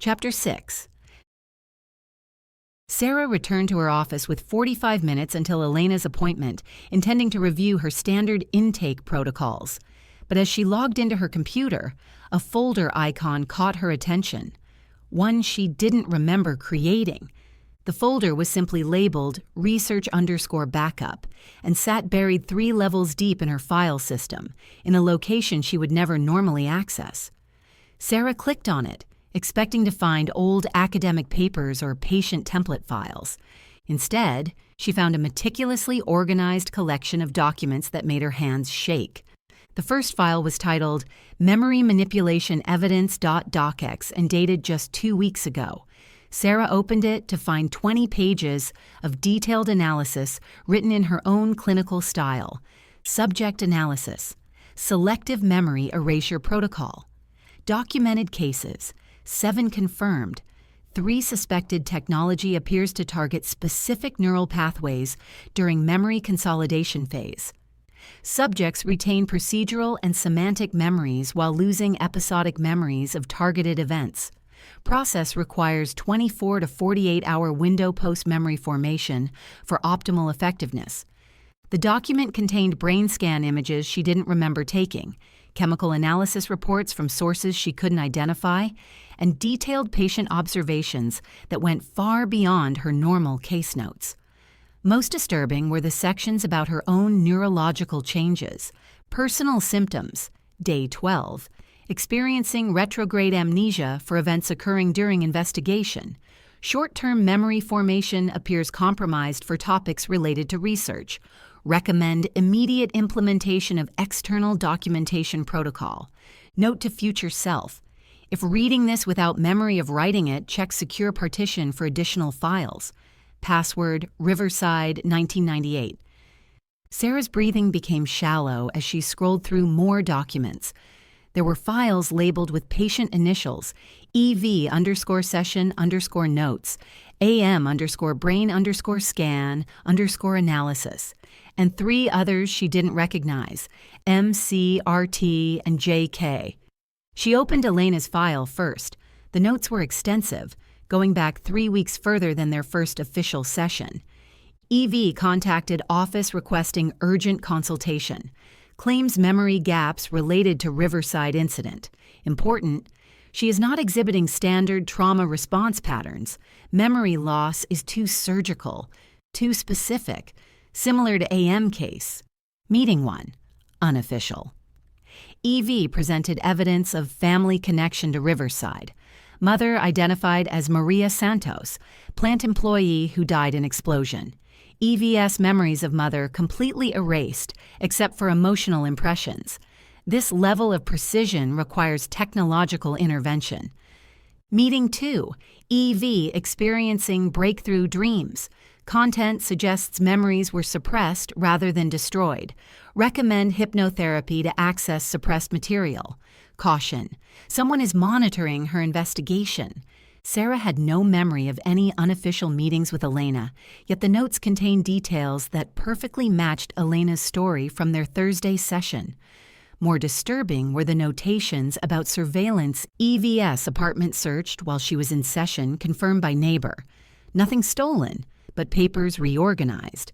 Chapter 6. Sarah returned to her office with 45 minutes until Elena's appointment, intending to review her standard intake protocols. But as she logged into her computer, a folder icon caught her attention, one she didn't remember creating. The folder was simply labeled research_backup and sat buried 3 levels deep in her file system, in a location she would never normally access. Sarah clicked on it, expecting to find old academic papers or patient template files. Instead, she found a meticulously organized collection of documents that made her hands shake. The first file was titled Memory Manipulation Evidence.docx and dated just 2 weeks ago. Sarah opened it to find 20 pages of detailed analysis written in her own clinical style. Subject analysis, selective memory erasure protocol, documented cases, 7 confirmed. 3 suspected technology appears to target specific neural pathways during memory consolidation phase. Subjects retain procedural and semantic memories while losing episodic memories of targeted events. Process requires 24 to 48-hour window post-memory formation for optimal effectiveness. The document contained brain scan images she didn't remember taking, chemical analysis reports from sources she couldn't identify, and detailed patient observations that went far beyond her normal case notes. Most disturbing were the sections about her own neurological changes, personal symptoms, day 12, experiencing retrograde amnesia for events occurring during investigation. Short-term memory formation appears compromised for topics related to research. Recommend immediate implementation of external documentation protocol. Note to future self: if reading this without memory of writing it, check secure partition for additional files. Password, Riverside 1998. Sarah's breathing became shallow as she scrolled through more documents. There were files labeled with patient initials, EV_session_notes, AM_brain_scan_analysis, and 3 others she didn't recognize, MC, RT, and JK. She opened Elena's file first. The notes were extensive, going back 3 weeks further than their first official session. EV contacted office requesting urgent consultation. Claims memory gaps related to Riverside incident. Important: she is not exhibiting standard trauma response patterns. Memory loss is too surgical, too specific, similar to AM case. Meeting 1. Unofficial. EV presented evidence of family connection to Riverside. Mother identified as Maria Santos, plant employee who died in explosion. EVS memories of mother completely erased, except for emotional impressions. This level of precision requires technological intervention. Meeting 2. EV experiencing breakthrough dreams. Content suggests memories were suppressed rather than destroyed. Recommend hypnotherapy to access suppressed material. Caution: someone is monitoring her investigation. Sarah had no memory of any unofficial meetings with Elena, yet the notes contained details that perfectly matched Elena's story from their Thursday session. More disturbing were the notations about surveillance EVS apartment searched while she was in session, confirmed by neighbor. Nothing stolen, but papers reorganized.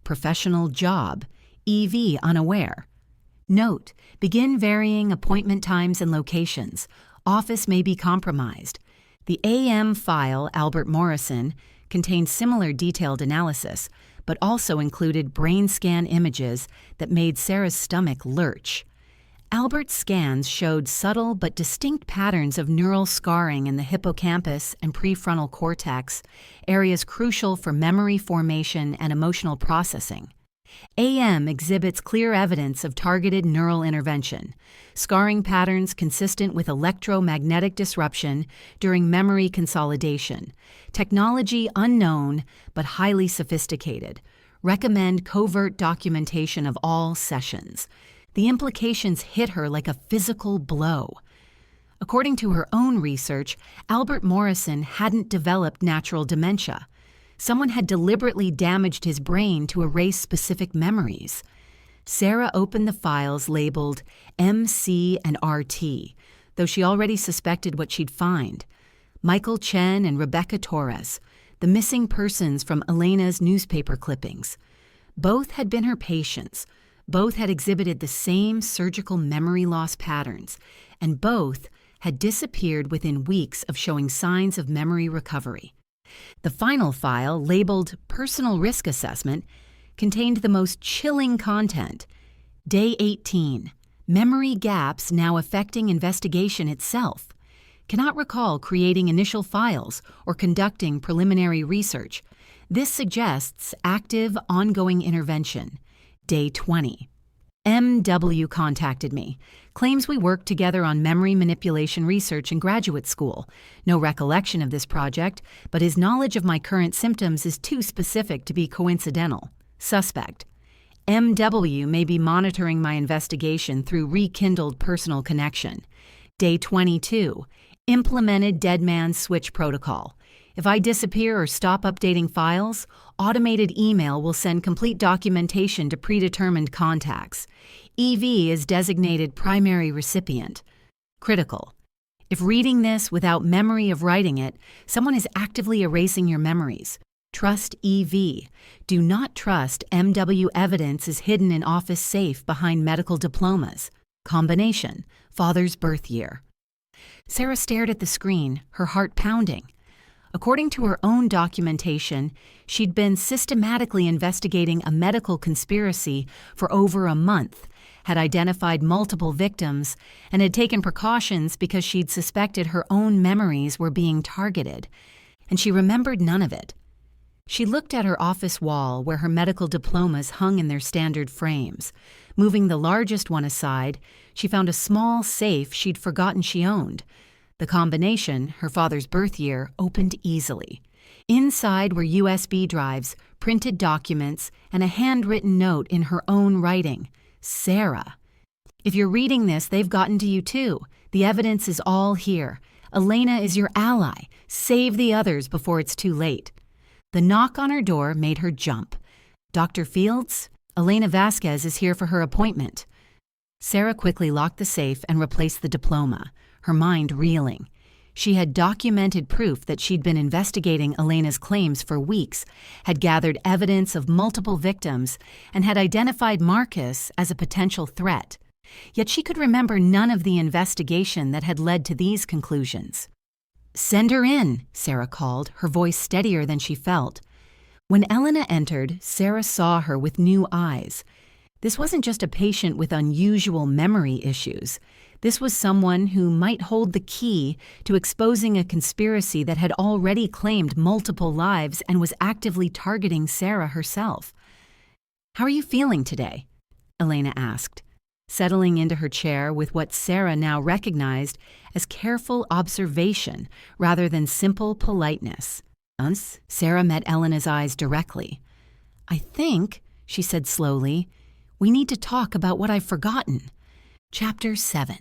Professional job, EV unaware. Note: begin varying appointment times and locations. Office may be compromised. The AM file, Albert Morrison, contained similar detailed analysis, but also included brain scan images that made Sarah's stomach lurch. Albert's scans showed subtle but distinct patterns of neural scarring in the hippocampus and prefrontal cortex, areas crucial for memory formation and emotional processing. AM exhibits clear evidence of targeted neural intervention, scarring patterns consistent with electromagnetic disruption during memory consolidation, technology unknown but highly sophisticated. Recommend covert documentation of all sessions. The implications hit her like a physical blow. According to her own research, Albert Morrison hadn't developed natural dementia. Someone had deliberately damaged his brain to erase specific memories. Sarah opened the files labeled MC and RT, though she already suspected what she'd find. Michael Chen and Rebecca Torres, the missing persons from Elena's newspaper clippings. Both had been her patients, both had exhibited the same surgical memory loss patterns, and both had disappeared within weeks of showing signs of memory recovery. The final file, labeled Personal Risk Assessment, contained the most chilling content. Day 18. Memory gaps now affecting investigation itself. Cannot recall creating initial files or conducting preliminary research. This suggests active, ongoing intervention. Day 20. M.W. contacted me. Claims we worked together on memory manipulation research in graduate school. No recollection of this project, but his knowledge of my current symptoms is too specific to be coincidental. Suspect. M.W. may be monitoring my investigation through rekindled personal connection. Day 22. Implemented dead man switch protocol. If I disappear or stop updating files, automated email will send complete documentation to predetermined contacts. EV is designated primary recipient. Critical. If reading this without memory of writing it, someone is actively erasing your memories. Trust EV. Do not trust MW evidence is hidden in office safe behind medical diplomas. Combination. Father's birth year. Sarah stared at the screen, her heart pounding. According to her own documentation, she'd been systematically investigating a medical conspiracy for over a month, had identified multiple victims, and had taken precautions because she'd suspected her own memories were being targeted. And she remembered none of it. She looked at her office wall where her medical diplomas hung in their standard frames. Moving the largest one aside, she found a small safe she'd forgotten she owned. The combination, her father's birth year, opened easily. Inside were USB drives, printed documents, and a handwritten note in her own writing. Sarah. If you're reading this, they've gotten to you too. The evidence is all here. Elena is your ally. Save the others before it's too late. The knock on her door made her jump. Dr. Fields? Elena Vasquez is here for her appointment. Sarah quickly locked the safe and replaced the diploma, her mind reeling. She had documented proof that she'd been investigating Elena's claims for weeks, had gathered evidence of multiple victims, and had identified Marcus as a potential threat. Yet she could remember none of the investigation that had led to these conclusions. "Send her in," Sarah called, her voice steadier than she felt. When Elena entered, Sarah saw her with new eyes. This wasn't just a patient with unusual memory issues. This was someone who might hold the key to exposing a conspiracy that had already claimed multiple lives and was actively targeting Sarah herself. "How are you feeling today?" Elena asked, settling into her chair with what Sarah now recognized as careful observation rather than simple politeness. Once, Sarah met Elena's eyes directly. "I think," she said slowly, "we need to talk about what I've forgotten." Chapter 7.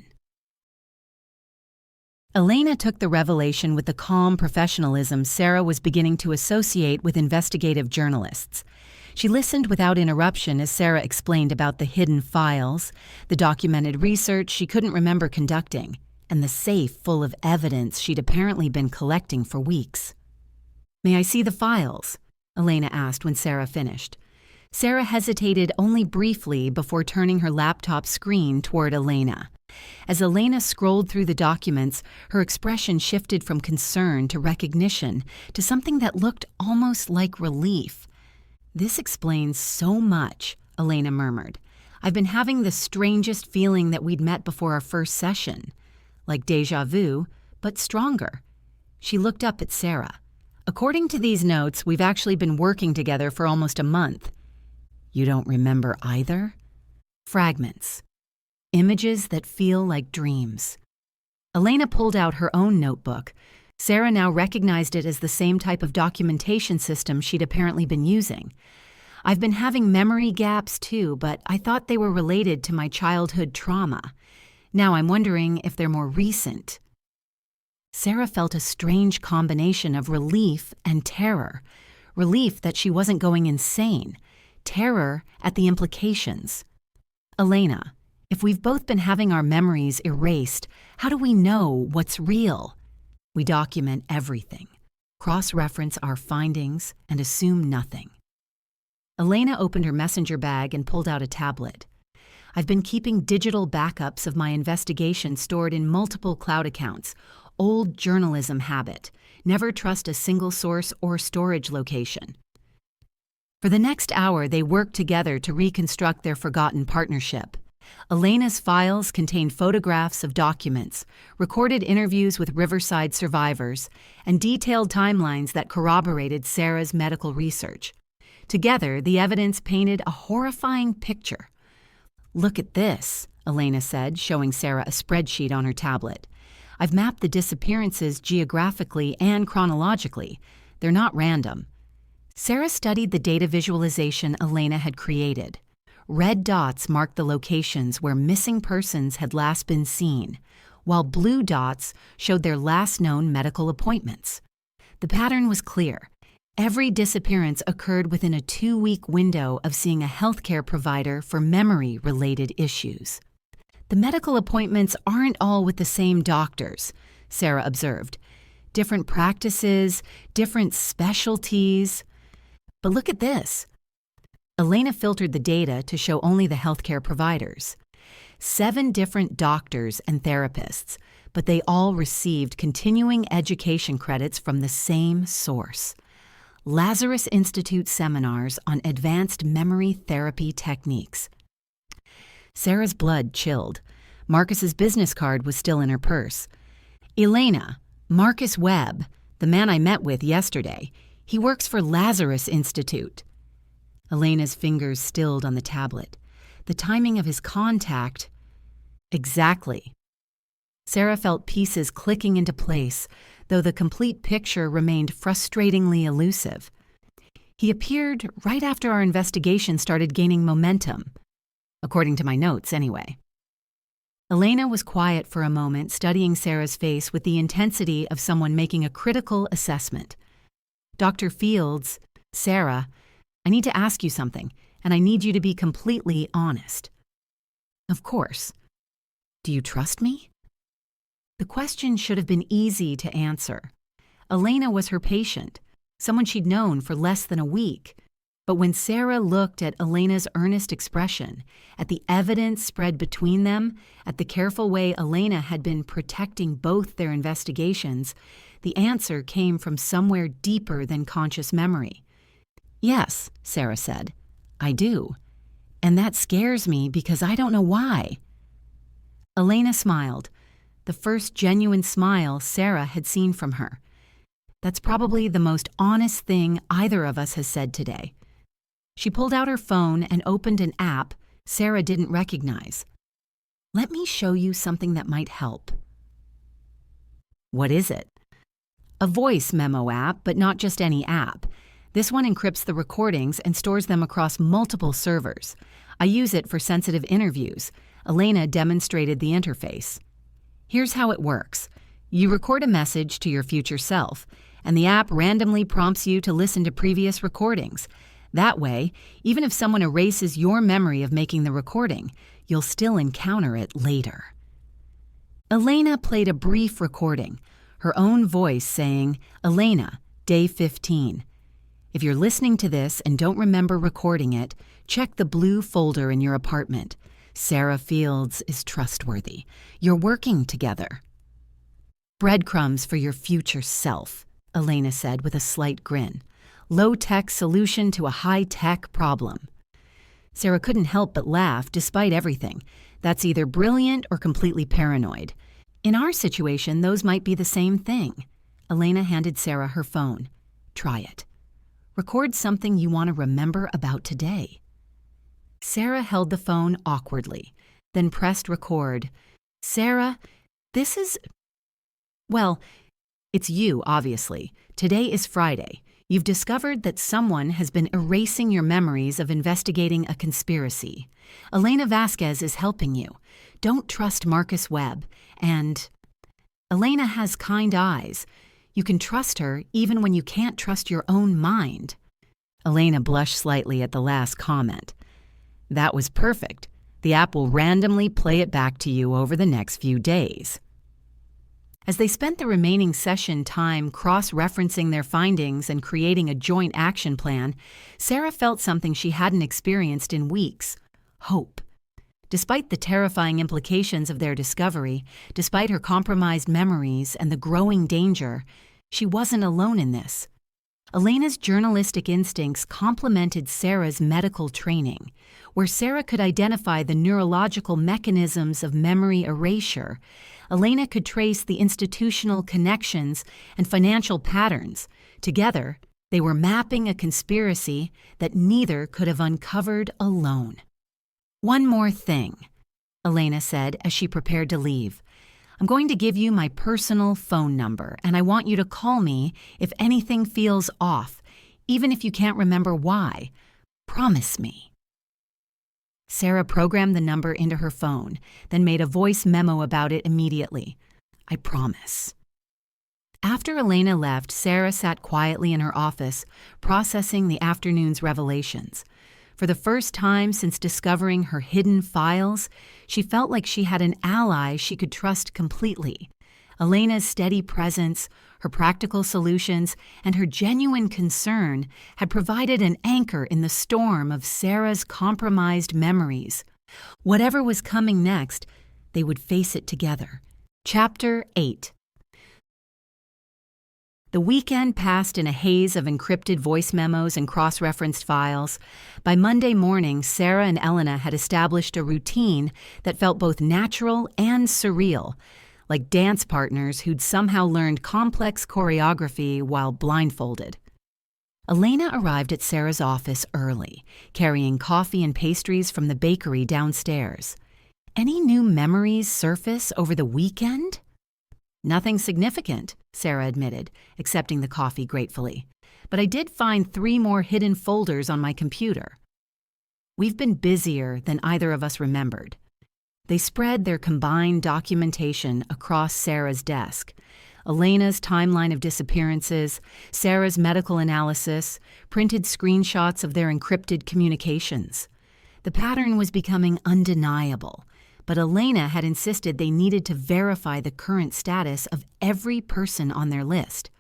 Elena took the revelation with the calm professionalism Sarah was beginning to associate with investigative journalists. She listened without interruption as Sarah explained about the hidden files, the documented research she couldn't remember conducting, and the safe full of evidence she'd apparently been collecting for weeks. "May I see the files?" Elena asked when Sarah finished. Sarah hesitated only briefly before turning her laptop screen toward Elena. As Elena scrolled through the documents, her expression shifted from concern to recognition to something that looked almost like relief. "This explains so much," Elena murmured. "I've been having the strangest feeling that we'd met before our first session. Like déjà vu, but stronger." She looked up at Sarah. "According to these notes, we've actually been working together for almost a month." "You don't remember either?" "Fragments. Images that feel like dreams." Elena pulled out her own notebook. Sarah now recognized it as the same type of documentation system she'd apparently been using. "I've been having memory gaps too, but I thought they were related to my childhood trauma. Now I'm wondering if they're more recent." Sarah felt a strange combination of relief and terror. Relief that she wasn't going insane. Terror at the implications. "Elena, if we've both been having our memories erased, how do we know what's real?" We document everything, cross-reference our findings, and assume nothing. Elena opened her messenger bag and pulled out a tablet. I've been keeping digital backups of my investigation stored in multiple cloud accounts. Old journalism habit. Never trust a single source or storage location. For the next hour, they worked together to reconstruct their forgotten partnership. Elena's files contained photographs of documents, recorded interviews with Riverside survivors, and detailed timelines that corroborated Sarah's medical research. Together, the evidence painted a horrifying picture. "Look at this," Elena said, showing Sarah a spreadsheet on her tablet. "I've mapped the disappearances geographically and chronologically. They're not random." Sarah studied the data visualization Elena had created. Red dots marked the locations where missing persons had last been seen, while blue dots showed their last known medical appointments. The pattern was clear. Every disappearance occurred within a 2-week window of seeing a healthcare provider for memory-related issues. "The medical appointments aren't all with the same doctors," Sarah observed. "Different practices, different specialties. But look at this." Elena filtered the data to show only the healthcare providers. 7 different doctors and therapists, but they all received continuing education credits from the same source. Lazarus Institute seminars on advanced memory therapy techniques. Sarah's blood chilled. Marcus's business card was still in her purse. "Elena, Marcus Webb, the man I met with yesterday. He works for Lazarus Institute." Elena's fingers stilled on the tablet. The timing of his contact... Exactly. Sarah felt pieces clicking into place, though the complete picture remained frustratingly elusive. "He appeared right after our investigation started gaining momentum. According to my notes, anyway." Elena was quiet for a moment, studying Sarah's face with the intensity of someone making a critical assessment. "Dr. Fields, Sarah, I need to ask you something, and I need you to be completely honest." "Of course. Do you trust me?" The question should have been easy to answer. Elena was her patient, someone she'd known for less than a week. But when Sarah looked at Elena's earnest expression, at the evidence spread between them, at the careful way Elena had been protecting both their investigations, the answer came from somewhere deeper than conscious memory. "Yes," Sarah said, "I do. And that scares me because I don't know why." Elena smiled, the first genuine smile Sarah had seen from her. "That's probably the most honest thing either of us has said today." She pulled out her phone and opened an app Sarah didn't recognize. "Let me show you something that might help." "What is it?" "A voice memo app, but not just any app. This one encrypts the recordings and stores them across multiple servers. I use it for sensitive interviews." Elena demonstrated the interface. "Here's how it works. You record a message to your future self, and the app randomly prompts you to listen to previous recordings. That way, even if someone erases your memory of making the recording, you'll still encounter it later." Elena played a brief recording, her own voice saying, "Elena, day 15. If you're listening to this and don't remember recording it, check the blue folder in your apartment. Sarah Fields is trustworthy. You're working together." "Breadcrumbs for your future self," Elena said with a slight grin. "Low-tech solution to a high-tech problem." Sarah couldn't help but laugh despite everything. That's either brilliant or completely paranoid. In our situation, those might be the same thing. Elena handed Sarah her phone. "Try it. Record something you want to remember about today." Sarah held the phone awkwardly, then pressed record. "Sarah, this is... Well, it's you, obviously. Today is Friday. You've discovered that someone has been erasing your memories of investigating a conspiracy. Elena Vasquez is helping you. Don't trust Marcus Webb. And Elena has kind eyes. You can trust her even when you can't trust your own mind." Elena blushed slightly at the last comment. "That was perfect. The app will randomly play it back to you over the next few days." As they spent the remaining session time cross-referencing their findings and creating a joint action plan, Sarah felt something she hadn't experienced in weeks: hope. Despite the terrifying implications of their discovery, despite her compromised memories and the growing danger, she wasn't alone in this. Elena's journalistic instincts complemented Sarah's medical training, where Sarah could identify the neurological mechanisms of memory erasure. Elena could trace the institutional connections and financial patterns. Together, they were mapping a conspiracy that neither could have uncovered alone. "One more thing," Elena said as she prepared to leave. "I'm going to give you my personal phone number, and I want you to call me if anything feels off, even if you can't remember why. Promise me." Sarah programmed the number into her phone, then made a voice memo about it immediately. "I promise." After Elena left, Sarah sat quietly in her office, processing the afternoon's revelations. For the first time since discovering her hidden files, she felt like she had an ally she could trust completely. Elena's steady presence, her practical solutions, and her genuine concern had provided an anchor in the storm of Sarah's compromised memories. Whatever was coming next, they would face it together. Chapter 8. The weekend passed in a haze of encrypted voice memos and cross-referenced files. By Monday morning, Sarah and Elena had established a routine that felt both natural and surreal, like dance partners who'd somehow learned complex choreography while blindfolded. Elena arrived at Sarah's office early, carrying coffee and pastries from the bakery downstairs. "Any new memories surface over the weekend?" "Nothing significant," Sarah admitted, accepting the coffee gratefully. "But I did find 3 more hidden folders on my computer." "We've been busier than either of us remembered." They spread their combined documentation across Sarah's desk. Elena's timeline of disappearances, Sarah's medical analysis, printed screenshots of their encrypted communications. The pattern was becoming undeniable. But Elena had insisted they needed to verify the current status of every person on their list.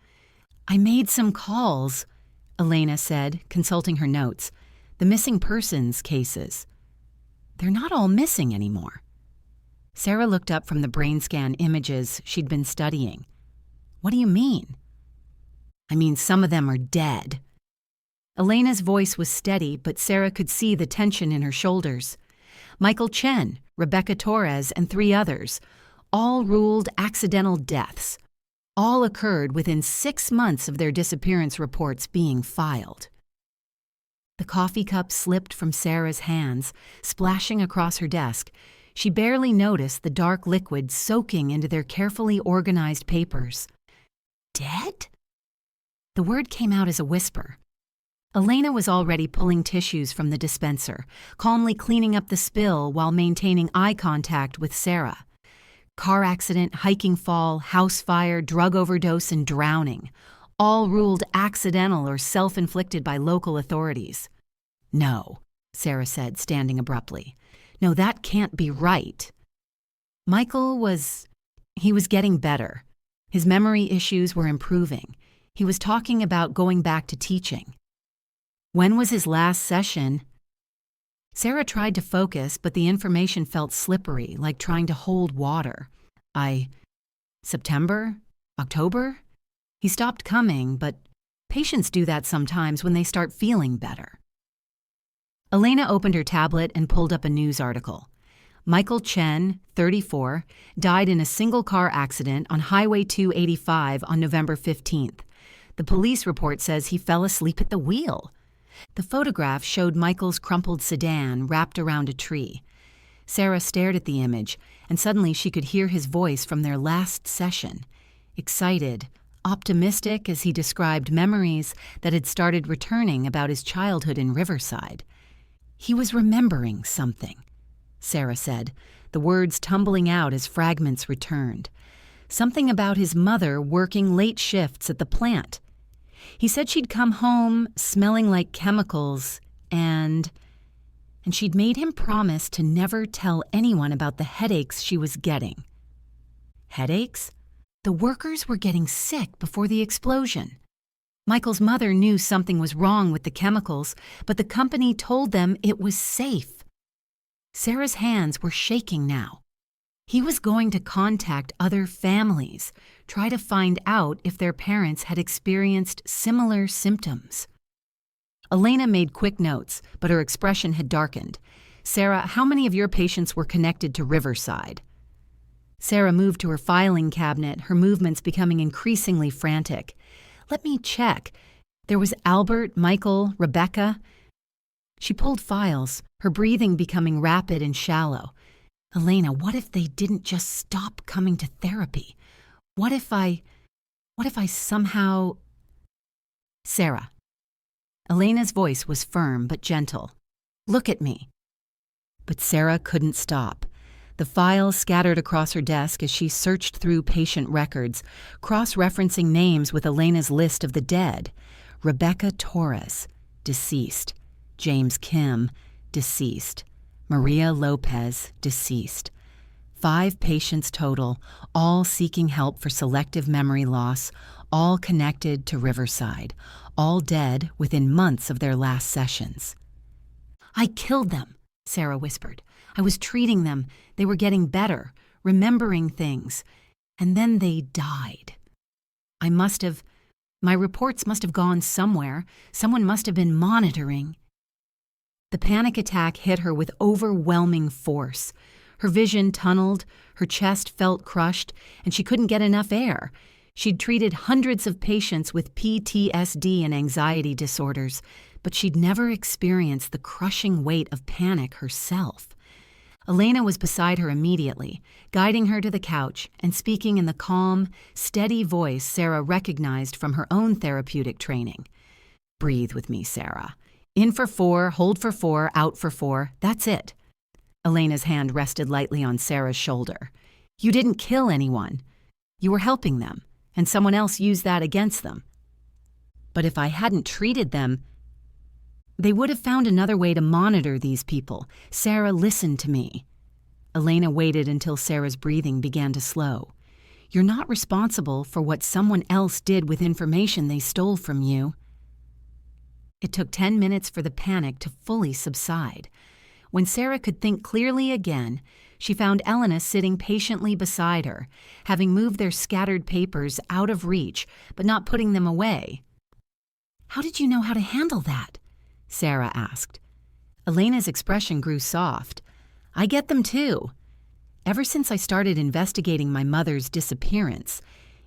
"I made some calls," Elena said, consulting her notes. "The missing persons cases. They're not all missing anymore." Sarah looked up from the brain scan images she'd been studying. "What do you mean?" "I mean, some of them are dead." Elena's voice was steady, but Sarah could see the tension in her shoulders. Michael Chen, Rebecca Torres, and 3 others, all ruled accidental deaths. All occurred within 6 months of their disappearance reports being filed. The coffee cup slipped from Sarah's hands, splashing across her desk. She barely noticed the dark liquid soaking into their carefully organized papers. "Dead?" The word came out as a whisper. Elena was already pulling tissues from the dispenser, calmly cleaning up the spill while maintaining eye contact with Sarah. Car accident, hiking fall, house fire, drug overdose, and drowning, all ruled accidental or self-inflicted by local authorities. "No," Sarah said, standing abruptly. "No, that can't be right." Michael was getting better. His memory issues were improving. He was talking about going back to teaching. "When was his last session?" Sarah tried to focus, but the information felt slippery, like trying to hold water. September? October? He stopped coming, but patients do that sometimes when they start feeling better. Elena opened her tablet and pulled up a news article. Michael Chen, 34, died in a single-car accident on Highway 285 on November 15th. The police report says he fell asleep at the wheel. The photograph showed Michael's crumpled sedan wrapped around a tree. Sarah stared at the image, and suddenly she could hear his voice from their last session. Excited, optimistic as he described memories that had started returning about his childhood in Riverside. "He was remembering something," Sarah said, the words tumbling out as fragments returned. "Something about his mother working late shifts at the plant. He said she'd come home smelling like chemicals and she'd made him promise to never tell anyone about the headaches she was getting." "Headaches?" The workers were getting sick before the explosion. Michael's mother knew something was wrong with the chemicals, but the company told them it was safe. Sarah's hands were shaking now. He was going to contact other families, try to find out if their parents had experienced similar symptoms. Elena made quick notes, but her expression had darkened. "Sarah, how many of your patients were connected to Riverside?" Sarah moved to her filing cabinet, her movements becoming increasingly frantic. "Let me check. There was Albert, Michael, Rebecca." She pulled files, her breathing becoming rapid and shallow. "Elena, what if they didn't just stop coming to therapy? What if I somehow—" "Sarah." Elena's voice was firm but gentle. "Look at me." But Sarah couldn't stop. The files scattered across her desk as she searched through patient records, cross-referencing names with Elena's list of the dead. Rebecca Torres, deceased. James Kim, deceased. Maria Lopez, deceased. 5 patients total, all seeking help for selective memory loss, all connected to Riverside, all dead within months of their last sessions. "I killed them," Sarah whispered. "I was treating them. They were getting better, remembering things. And then they died. My reports must have gone somewhere. Someone must have been monitoring." The panic attack hit her with overwhelming force. Her vision tunneled, her chest felt crushed, and she couldn't get enough air. She'd treated hundreds of patients with PTSD and anxiety disorders, but she'd never experienced the crushing weight of panic herself. Elena was beside her immediately, guiding her to the couch and speaking in the calm, steady voice Sarah recognized from her own therapeutic training. "Breathe with me, Sarah. In for 4, hold for 4, out for 4. That's it." Elena's hand rested lightly on Sarah's shoulder. "You didn't kill anyone. You were helping them, and someone else used that against them. But if I hadn't treated them, they would have found another way to monitor these people. Sarah, listen to me." Elena waited until Sarah's breathing began to slow. "You're not responsible for what someone else did with information they stole from you." It took 10 minutes for the panic to fully subside. When Sarah could think clearly again, she found Elena sitting patiently beside her, having moved their scattered papers out of reach, but not putting them away. "How did you know how to handle that?" Sarah asked. Elena's expression grew soft. "I get them too. Ever since I started investigating my mother's disappearance,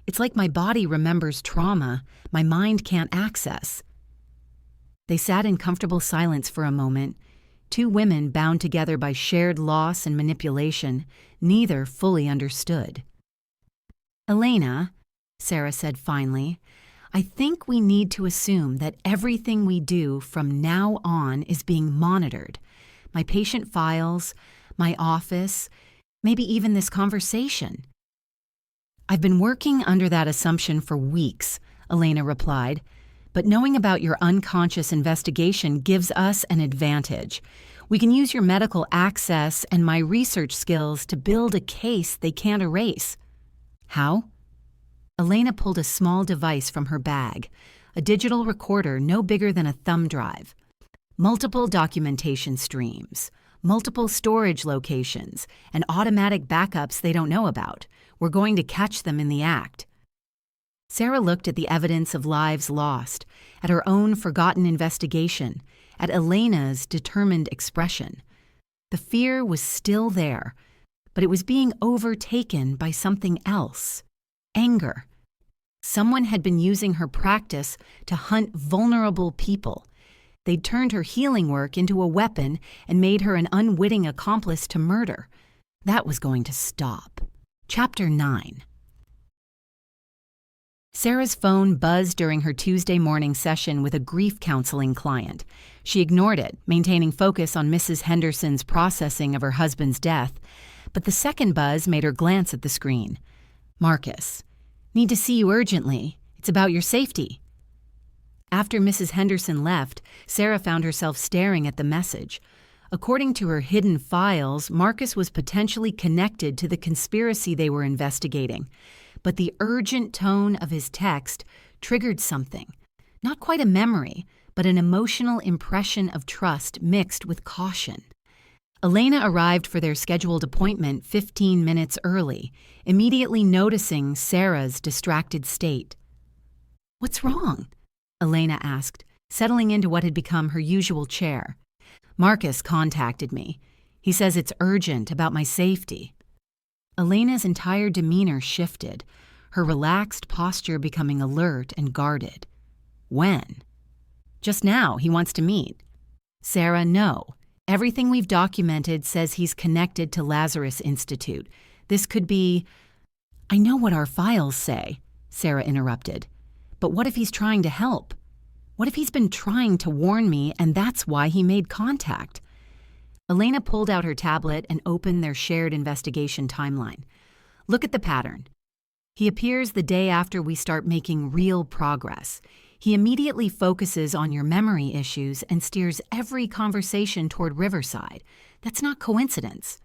it's like my body remembers trauma my mind can't access." They sat in comfortable silence for a moment, 2 women bound together by shared loss and manipulation, neither fully understood. "Elena," Sarah said finally, "I think we need to assume that everything we do from now on is being monitored. My patient files, my office, maybe even this conversation." "I've been working under that assumption for weeks," Elena replied. "But knowing about your unconscious investigation gives us an advantage. We can use your medical access and my research skills to build a case they can't erase." "How?" Elena pulled a small device from her bag, a digital recorder no bigger than a thumb drive. "Multiple documentation streams, multiple storage locations, and automatic backups they don't know about. We're going to catch them in the act." Sarah looked at the evidence of lives lost, at her own forgotten investigation, at Elena's determined expression. The fear was still there, but it was being overtaken by something else. Anger. Someone had been using her practice to hunt vulnerable people. They'd turned her healing work into a weapon and made her an unwitting accomplice to murder. That was going to stop. Chapter 9. Sarah's phone buzzed during her Tuesday morning session with a grief counseling client. She ignored it, maintaining focus on Mrs. Henderson's processing of her husband's death. But the second buzz made her glance at the screen. "Marcus, need to see you urgently. It's about your safety." After Mrs. Henderson left, Sarah found herself staring at the message. According to her hidden files, Marcus was potentially connected to the conspiracy they were investigating. but the urgent tone of his text triggered something. Not quite a memory, but an emotional impression of trust mixed with caution. Elena arrived for their scheduled appointment 15 minutes early, immediately noticing Sarah's distracted state. "What's wrong?" Elena asked, settling into what had become her usual chair. "Marcus contacted me. He says it's urgent about my safety." Elena's entire demeanor shifted, her relaxed posture becoming alert and guarded. "When?" "Just now, he wants to meet." "Sarah, no. Everything we've documented says he's connected to Lazarus Institute. This could be—" "I know what our files say," Sarah interrupted. "But what if he's trying to help? What if he's been trying to warn me and that's why he made contact?" Elena pulled out her tablet and opened their shared investigation timeline. "Look at the pattern. He appears the day after we start making real progress. He immediately focuses on your memory issues and steers every conversation toward Riverside. That's not coincidence."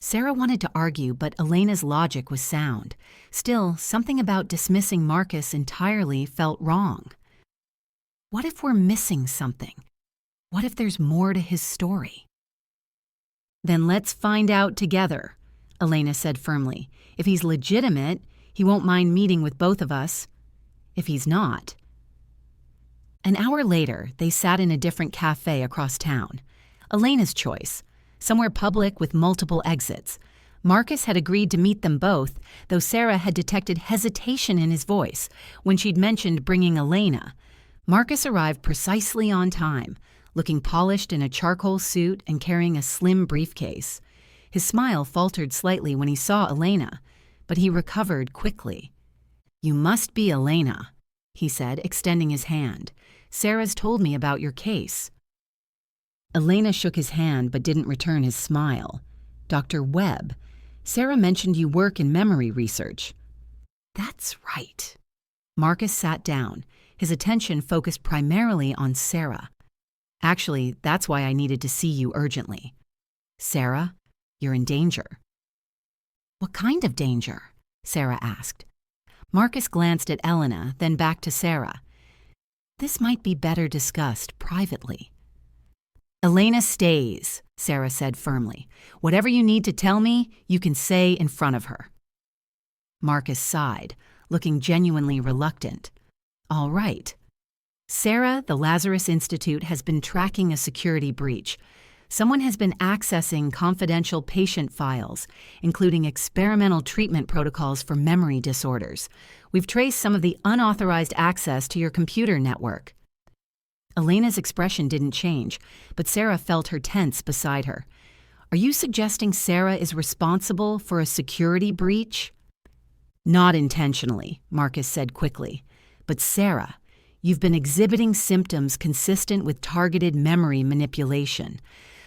Sarah wanted to argue, but Elena's logic was sound. Still, something about dismissing Marcus entirely felt wrong. What if we're missing something? What if there's more to his story? "Then let's find out together," Elena said firmly. "If he's legitimate, he won't mind meeting with both of us. If he's not—" An hour later, they sat in a different cafe across town. Elena's choice, somewhere public with multiple exits. Marcus had agreed to meet them both, though Sarah had detected hesitation in his voice when she'd mentioned bringing Elena. Marcus arrived precisely on time, looking polished in a charcoal suit and carrying a slim briefcase. His smile faltered slightly when he saw Elena, but he recovered quickly. "You must be Elena," he said, extending his hand. "Sarah's told me about your case." Elena shook his hand but didn't return his smile. "Dr. Webb, Sarah mentioned you work in memory research." "That's right." Marcus sat down, his attention focused primarily on Sarah. "Actually, that's why I needed to see you urgently. Sarah, you're in danger." "What kind of danger?" Sarah asked. Marcus glanced at Elena, then back to Sarah. "This might be better discussed privately." "Elena stays," Sarah said firmly. "Whatever you need to tell me, you can say in front of her." Marcus sighed, looking genuinely reluctant. "All right. Sarah, the Lazarus Institute has been tracking a security breach. Someone has been accessing confidential patient files, including experimental treatment protocols for memory disorders. We've traced some of the unauthorized access to your computer network." Elena's expression didn't change, but Sarah felt her tense beside her. "Are you suggesting Sarah is responsible for a security breach?" "Not intentionally," Marcus said quickly. "But Sarah, you've been exhibiting symptoms consistent with targeted memory manipulation.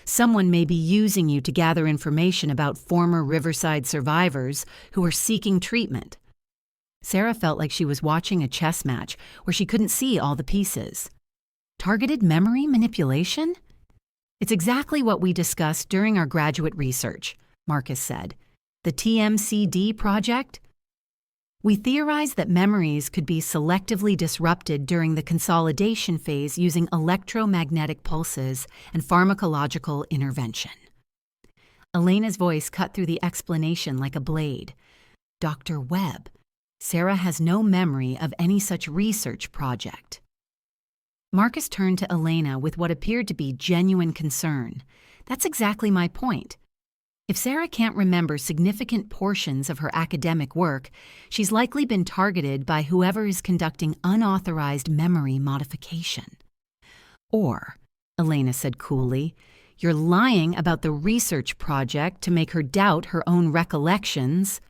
Someone may be using you to gather information about former Riverside survivors who are seeking treatment." Sarah felt like she was watching a chess match where she couldn't see all the pieces. "Targeted memory manipulation?" "It's exactly what we discussed during our graduate research," Marcus said. "The TMCD project? We theorized that memories could be selectively disrupted during the consolidation phase using electromagnetic pulses and pharmacological intervention." Elena's voice cut through the explanation like a blade. "Dr. Webb, Sarah has no memory of any such research project." Marcus turned to Elena with what appeared to be genuine concern. "That's exactly my point. If Sarah can't remember significant portions of her academic work, she's likely been targeted by whoever is conducting unauthorized memory modification." "Or," Elena said coolly, "you're lying about the research project to make her doubt her own recollections."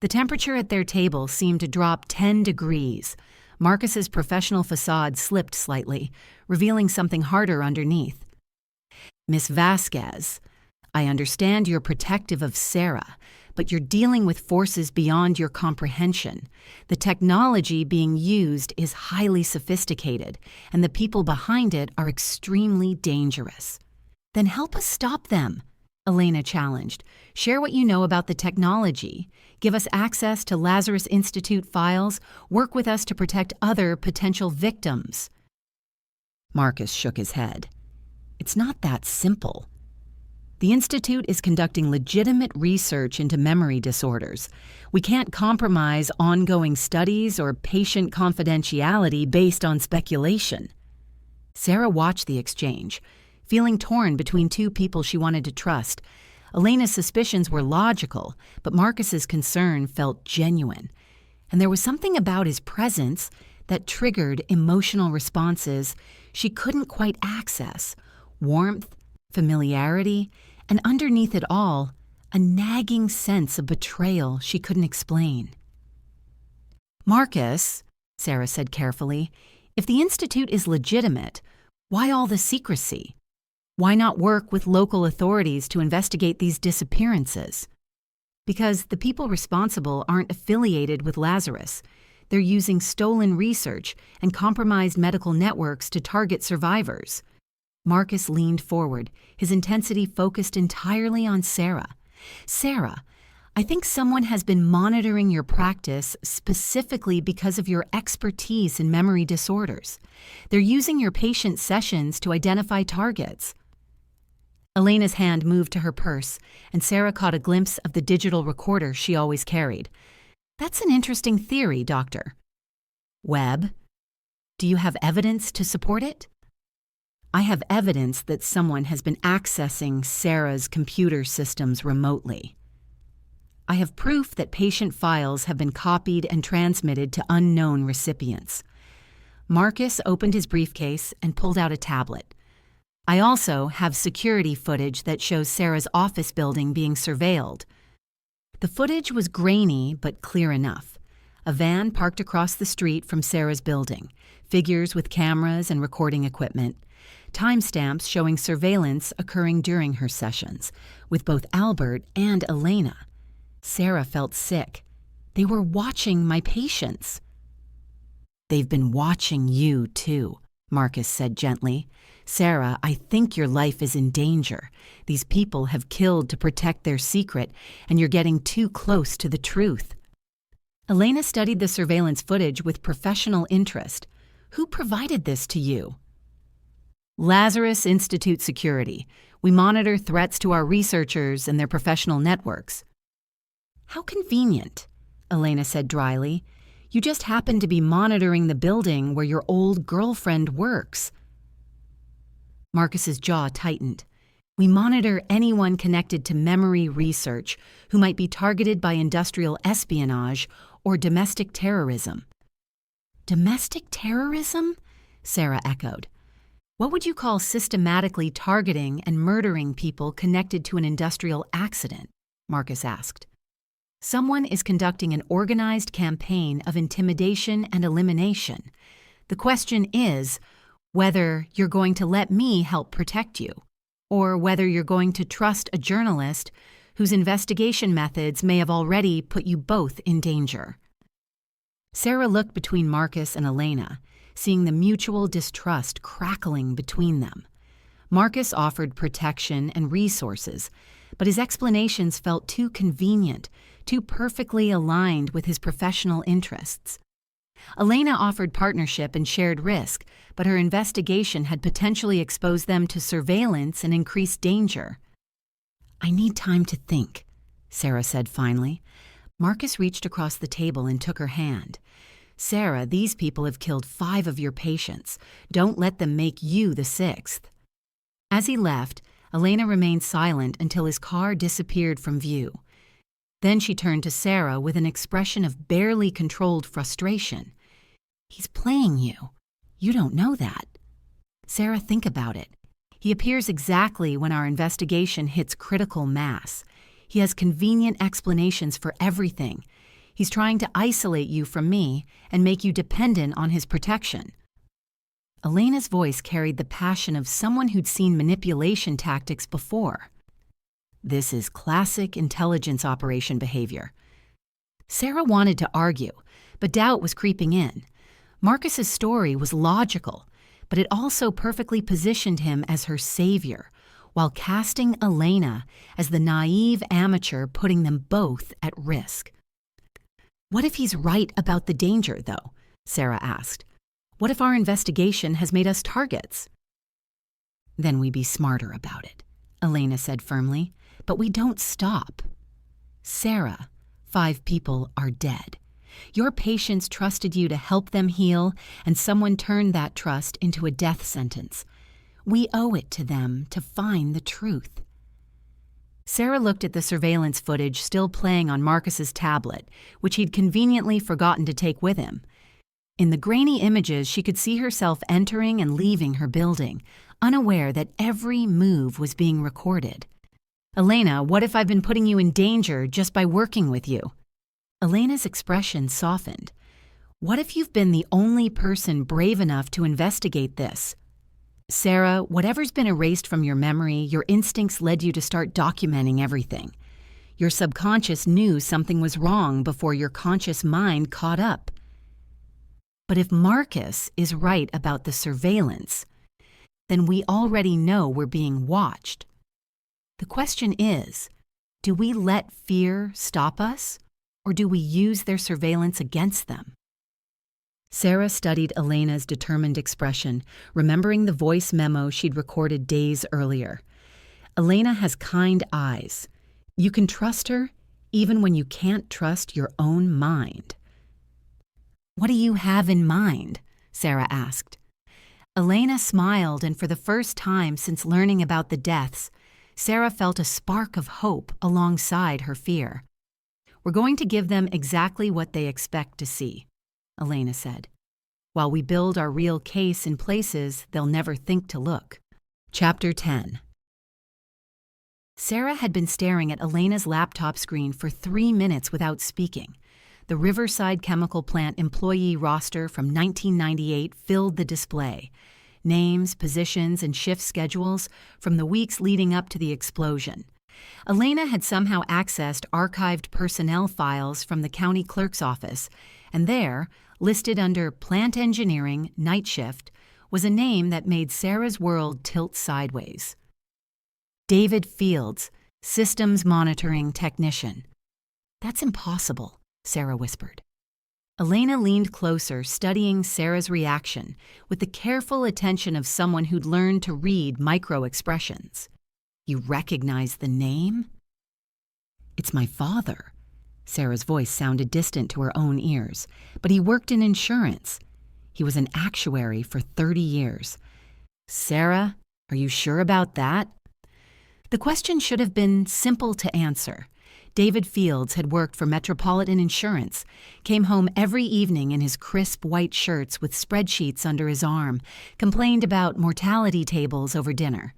The temperature at their table seemed to drop 10 degrees. Marcus's professional facade slipped slightly, revealing something harder underneath. "Miss Vasquez, I understand you're protective of Sarah, but you're dealing with forces beyond your comprehension. The technology being used is highly sophisticated, and the people behind it are extremely dangerous." "Then help us stop them," Elena challenged. "Share what you know about the technology. give us access to Lazarus Institute files, work with us to protect other potential victims. Marcus shook his head. It's not that simple. The Institute is conducting legitimate research into memory disorders. We can't compromise ongoing studies or patient confidentiality based on speculation. Sarah watched the exchange, feeling torn between two people she wanted to trust. Elena's suspicions were logical, but Marcus's concern felt genuine. And there was something about his presence that triggered emotional responses she couldn't quite access. Warmth, familiarity, and underneath it all, a nagging sense of betrayal she couldn't explain. Marcus, Sarah said carefully, if the Institute is legitimate, why all the secrecy? Why not work with local authorities to investigate these disappearances? Because the people responsible aren't affiliated with Lazarus. They're using stolen research and compromised medical networks to target survivors. Marcus leaned forward, his intensity focused entirely on Sarah. Sarah, I think someone has been monitoring your practice specifically because of your expertise in memory disorders. They're using your patient sessions to identify targets. Elena's hand moved to her purse, and Sarah caught a glimpse of the digital recorder she always carried. That's an interesting theory, Doctor. Webb, do you have evidence to support it? I have evidence that someone has been accessing Sarah's computer systems remotely. I have proof that patient files have been copied and transmitted to unknown recipients. Marcus opened his briefcase and pulled out a tablet. I also have security footage that shows Sarah's office building being surveilled. The footage was grainy but clear enough. A van parked across the street from Sarah's building, figures with cameras and recording equipment, timestamps showing surveillance occurring during her sessions, with both Albert and Elena. Sarah felt sick. They were watching my patients. They've been watching you, too, Marcus said gently. Sarah, I think your life is in danger. These people have killed to protect their secret, and you're getting too close to the truth. Elena studied the surveillance footage with professional interest. Who provided this to you? Lazarus Institute Security. We monitor threats to our researchers and their professional networks. How convenient, Elena said dryly. You just happen to be monitoring the building where your old girlfriend works. Marcus's jaw tightened. We monitor anyone connected to memory research who might be targeted by industrial espionage or domestic terrorism. Domestic terrorism? Sarah echoed. What would you call systematically targeting and murdering people connected to an industrial accident? Marcus asked. Someone is conducting an organized campaign of intimidation and elimination. The question is whether you're going to let me help protect you, or whether you're going to trust a journalist whose investigation methods may have already put you both in danger. Sarah looked between Marcus and Elena, seeing the mutual distrust crackling between them. Marcus offered protection and resources, but his explanations felt too convenient, too perfectly aligned with his professional interests. Elena offered partnership and shared risk, but her investigation had potentially exposed them to surveillance and increased danger. I need time to think, Sarah said finally. Marcus reached across the table and took her hand. Sarah, these people have killed 5 of your patients. Don't let them make you the 6th. As he left, Elena remained silent until his car disappeared from view. Then she turned to Sarah with an expression of barely controlled frustration. He's playing you. You don't know that. Sarah, think about it. He appears exactly when our investigation hits critical mass. He has convenient explanations for everything. He's trying to isolate you from me and make you dependent on his protection. Elena's voice carried the passion of someone who'd seen manipulation tactics before. This is classic intelligence operation behavior. Sarah wanted to argue, but doubt was creeping in. Marcus's story was logical, but it also perfectly positioned him as her savior, while casting Elena as the naive amateur, putting them both at risk. What if he's right about the danger, though? Sarah asked. What if our investigation has made us targets? Then we'd be smarter about it, Elena said firmly. But we don't stop. Sarah, 5 people are dead. Your patients trusted you to help them heal, and someone turned that trust into a death sentence. We owe it to them to find the truth. Sarah looked at the surveillance footage still playing on Marcus's tablet, which he'd conveniently forgotten to take with him. In the grainy images, she could see herself entering and leaving her building, unaware that every move was being recorded. Elena, what if I've been putting you in danger just by working with you? Elena's expression softened. What if you've been the only person brave enough to investigate this? Sarah, whatever's been erased from your memory, your instincts led you to start documenting everything. Your subconscious knew something was wrong before your conscious mind caught up. But if Marcus is right about the surveillance, then we already know we're being watched. The question is, do we let fear stop us, or do we use their surveillance against them? Sarah studied Elena's determined expression, remembering the voice memo she'd recorded days earlier. Elena has kind eyes. You can trust her even when you can't trust your own mind. What do you have in mind? Sarah asked. Elena smiled, and for the first time since learning about the deaths, Sarah felt a spark of hope alongside her fear. We're going to give them exactly what they expect to see, Elena said, while we build our real case in places they'll never think to look. Chapter 10. Sarah had been staring at Elena's laptop screen for 3 minutes without speaking. The Riverside Chemical Plant employee roster from 1998 filled the display. Names, positions, and shift schedules from the weeks leading up to the explosion. Elena had somehow accessed archived personnel files from the county clerk's office, and there, listed under Plant Engineering, Night Shift, was a name that made Sarah's world tilt sideways. David Fields, Systems Monitoring Technician. That's impossible, Sarah whispered. Elena leaned closer, studying Sarah's reaction with the careful attention of someone who'd learned to read micro-expressions. You recognize the name? It's my father. Sarah's voice sounded distant to her own ears, but he worked in insurance. He was an actuary for 30 years. Sarah, are you sure about that? The question should have been simple to answer. David Fields had worked for Metropolitan Insurance, came home every evening in his crisp white shirts with spreadsheets under his arm, complained about mortality tables over dinner.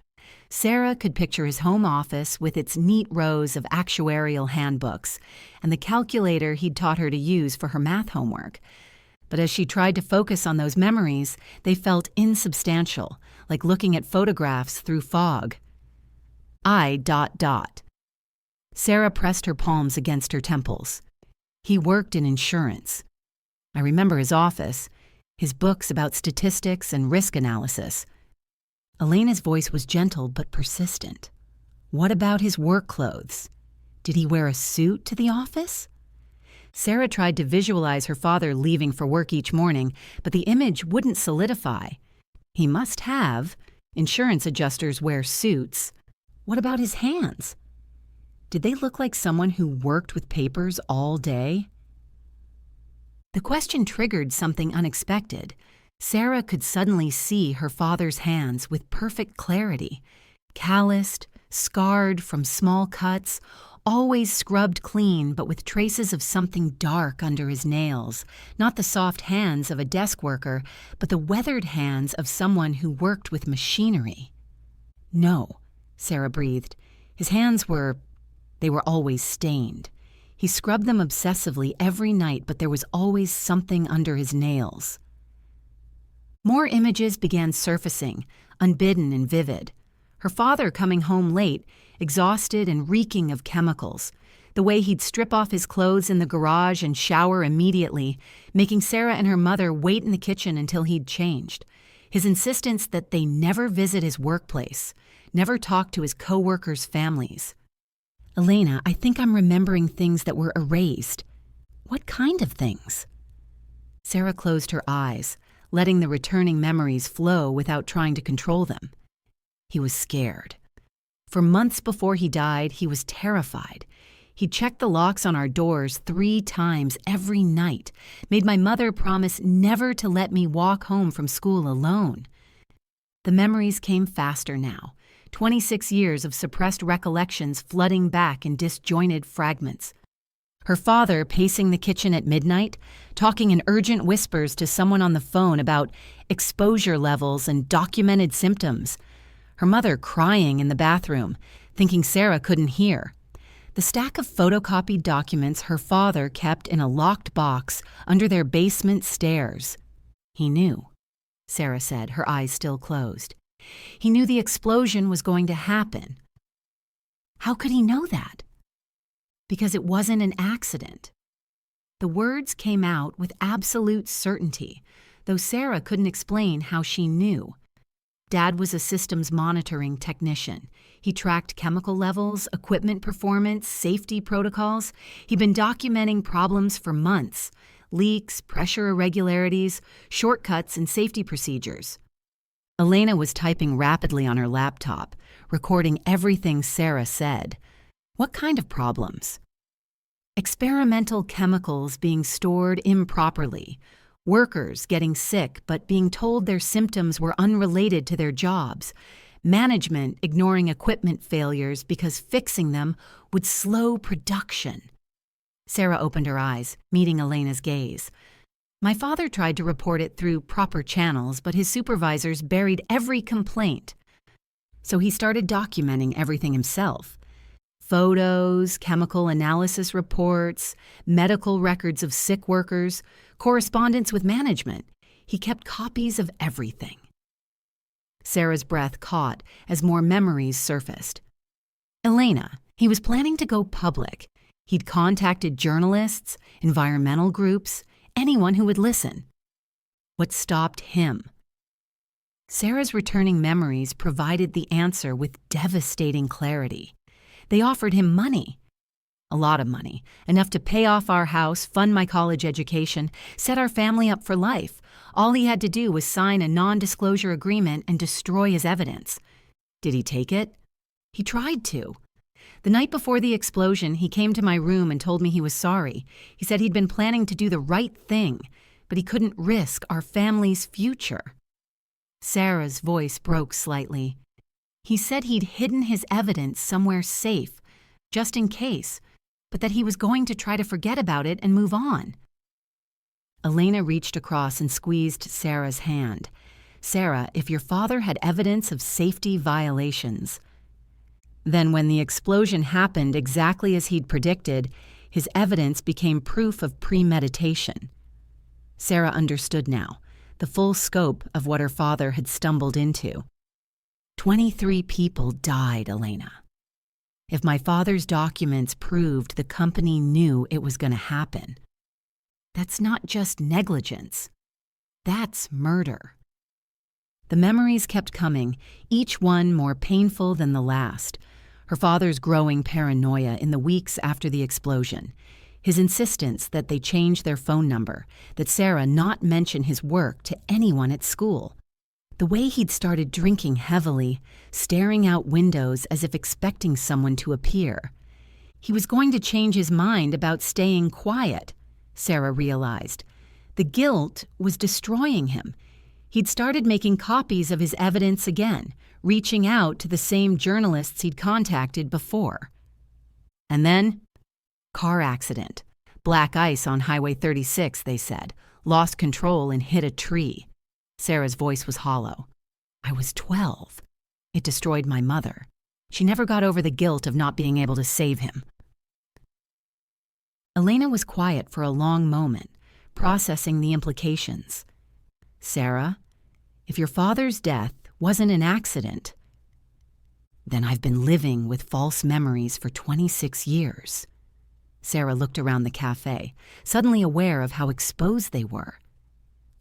Sarah could picture his home office with its neat rows of actuarial handbooks and the calculator he'd taught her to use for her math homework. But as she tried to focus on those memories, they felt insubstantial, like looking at photographs through fog. Sarah pressed her palms against her temples. He worked in insurance. I remember his office, his books about statistics and risk analysis. Elena's voice was gentle but persistent. What about his work clothes? Did he wear a suit to the office? Sarah tried to visualize her father leaving for work each morning, but the image wouldn't solidify. He must have. Insurance adjusters wear suits. What about his hands? Did they look like someone who worked with papers all day? The question triggered something unexpected. Sarah could suddenly see her father's hands with perfect clarity, calloused, scarred from small cuts, always scrubbed clean but with traces of something dark under his nails, not the soft hands of a desk worker, but the weathered hands of someone who worked with machinery. No, Sarah breathed. His hands were always stained. He scrubbed them obsessively every night, but there was always something under his nails. More images began surfacing, unbidden and vivid. Her father coming home late, exhausted and reeking of chemicals. The way he'd strip off his clothes in the garage and shower immediately, making Sarah and her mother wait in the kitchen until he'd changed. His insistence that they never visit his workplace, never talk to his co-workers' families. Elena, I think I'm remembering things that were erased. What kind of things? Sarah closed her eyes, letting the returning memories flow without trying to control them. He was scared. For months before he died, he was terrified. He checked the locks on our doors 3 times every night, made my mother promise never to let me walk home from school alone. The memories came faster now, 26 years of suppressed recollections flooding back in disjointed fragments. Her father pacing the kitchen at midnight, talking in urgent whispers to someone on the phone about exposure levels and documented symptoms. Her mother crying in the bathroom, thinking Sarah couldn't hear. The stack of photocopied documents her father kept in a locked box under their basement stairs. He knew, Sarah said, her eyes still closed. He knew the explosion was going to happen. How could he know that? Because it wasn't an accident. The words came out with absolute certainty, though Sarah couldn't explain how she knew. Dad was a systems monitoring technician. He tracked chemical levels, equipment performance, safety protocols. He'd been documenting problems for months: leaks, pressure irregularities, shortcuts, and safety procedures. Elena was typing rapidly on her laptop, recording everything Sarah said. What kind of problems? Experimental chemicals being stored improperly, workers getting sick but being told their symptoms were unrelated to their jobs, management ignoring equipment failures because fixing them would slow production. Sarah opened her eyes, meeting Elena's gaze. My father tried to report it through proper channels, but his supervisors buried every complaint. So he started documenting everything himself. Photos, chemical analysis reports, medical records of sick workers, correspondence with management. He kept copies of everything. Sarah's breath caught as more memories surfaced. Elena, he was planning to go public. He'd contacted journalists, environmental groups, anyone who would listen. What stopped him? Sarah's returning memories provided the answer with devastating clarity. They offered him money. A lot of money, enough to pay off our house, fund my college education, set our family up for life. All he had to do was sign a non-disclosure agreement and destroy his evidence. Did he take it? He tried to. The night before the explosion, he came to my room and told me he was sorry. He said he'd been planning to do the right thing, but he couldn't risk our family's future. Sarah's voice broke slightly. He said he'd hidden his evidence somewhere safe, just in case, but that he was going to try to forget about it and move on. Elena reached across and squeezed Sarah's hand. Sarah, if your father had evidence of safety violations. Then when the explosion happened exactly as he'd predicted, his evidence became proof of premeditation. Sarah understood now, the full scope of what her father had stumbled into. 23 people died, Elena. If my father's documents proved the company knew it was going to happen, that's not just negligence. That's murder. The memories kept coming, each one more painful than the last. Her father's growing paranoia in the weeks after the explosion. His insistence that they change their phone number, that Sarah not mention his work to anyone at school. The way he'd started drinking heavily, staring out windows as if expecting someone to appear. He was going to change his mind about staying quiet, Sarah realized. The guilt was destroying him. He'd started making copies of his evidence again, reaching out to the same journalists he'd contacted before. And then, car accident. Black ice on Highway 36, they said. Lost control and hit a tree. Sarah's voice was hollow. I was 12. It destroyed my mother. She never got over the guilt of not being able to save him. Elena was quiet for a long moment, processing the implications. Sarah, if your father's death wasn't an accident, then I've been living with false memories for 26 years. Sarah looked around the cafe, suddenly aware of how exposed they were.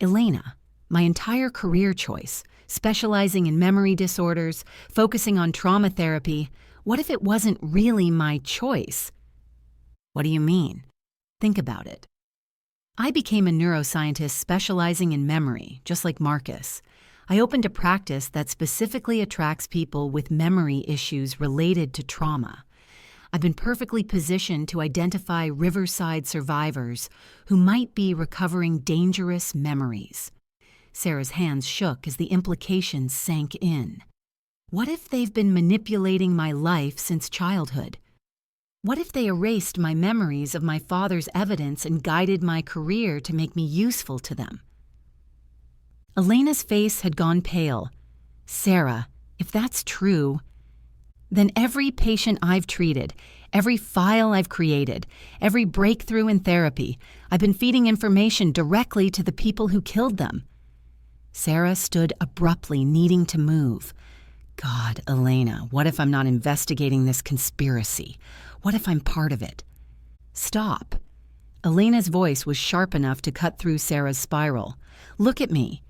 Elena, my entire career choice, specializing in memory disorders, focusing on trauma therapy, what if it wasn't really my choice? What do you mean? Think about it. I became a neuroscientist specializing in memory, just like Marcus. I opened a practice that specifically attracts people with memory issues related to trauma. I've been perfectly positioned to identify Riverside survivors who might be recovering dangerous memories. Sarah's hands shook as the implications sank in. What if they've been manipulating my life since childhood? What if they erased my memories of my father's evidence and guided my career to make me useful to them? Elena's face had gone pale. Sarah, if that's true, then every patient I've treated, every file I've created, every breakthrough in therapy, I've been feeding information directly to the people who killed them. Sarah stood abruptly, needing to move. God, Elena, what if I'm not investigating this conspiracy? What if I'm part of it? Stop. Elena's voice was sharp enough to cut through Sarah's spiral. Look at me.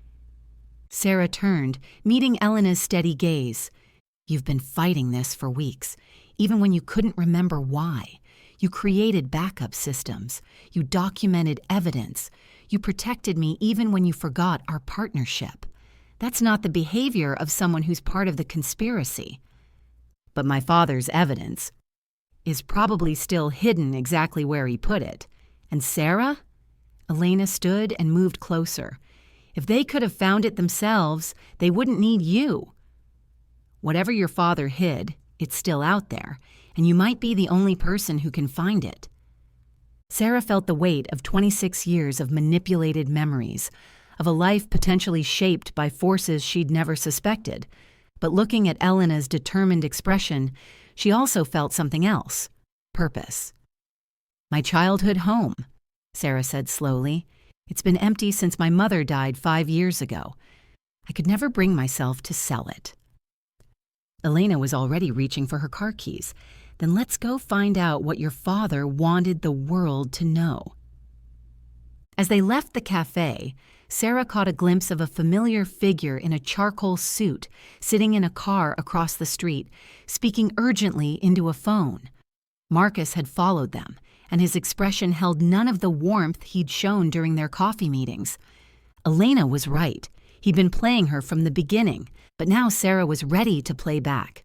Sarah turned, meeting Elena's steady gaze. You've been fighting this for weeks, even when you couldn't remember why. You created backup systems. You documented evidence. You protected me even when you forgot our partnership. That's not the behavior of someone who's part of the conspiracy. But my father's evidence is probably still hidden exactly where he put it. And Sarah? Elena stood and moved closer. If they could have found it themselves, they wouldn't need you. Whatever your father hid, it's still out there, and you might be the only person who can find it. Sarah felt the weight of 26 years of manipulated memories, of a life potentially shaped by forces she'd never suspected. But looking at Elena's determined expression, she also felt something else: purpose. My childhood home, Sarah said slowly. It's been empty since my mother died 5 years ago. I could never bring myself to sell it. Elena was already reaching for her car keys. Then let's go find out what your father wanted the world to know. As they left the cafe, Sarah caught a glimpse of a familiar figure in a charcoal suit sitting in a car across the street, speaking urgently into a phone. Marcus had followed them, and his expression held none of the warmth he'd shown during their coffee meetings. Elena was right. He'd been playing her from the beginning, but now Sarah was ready to play back.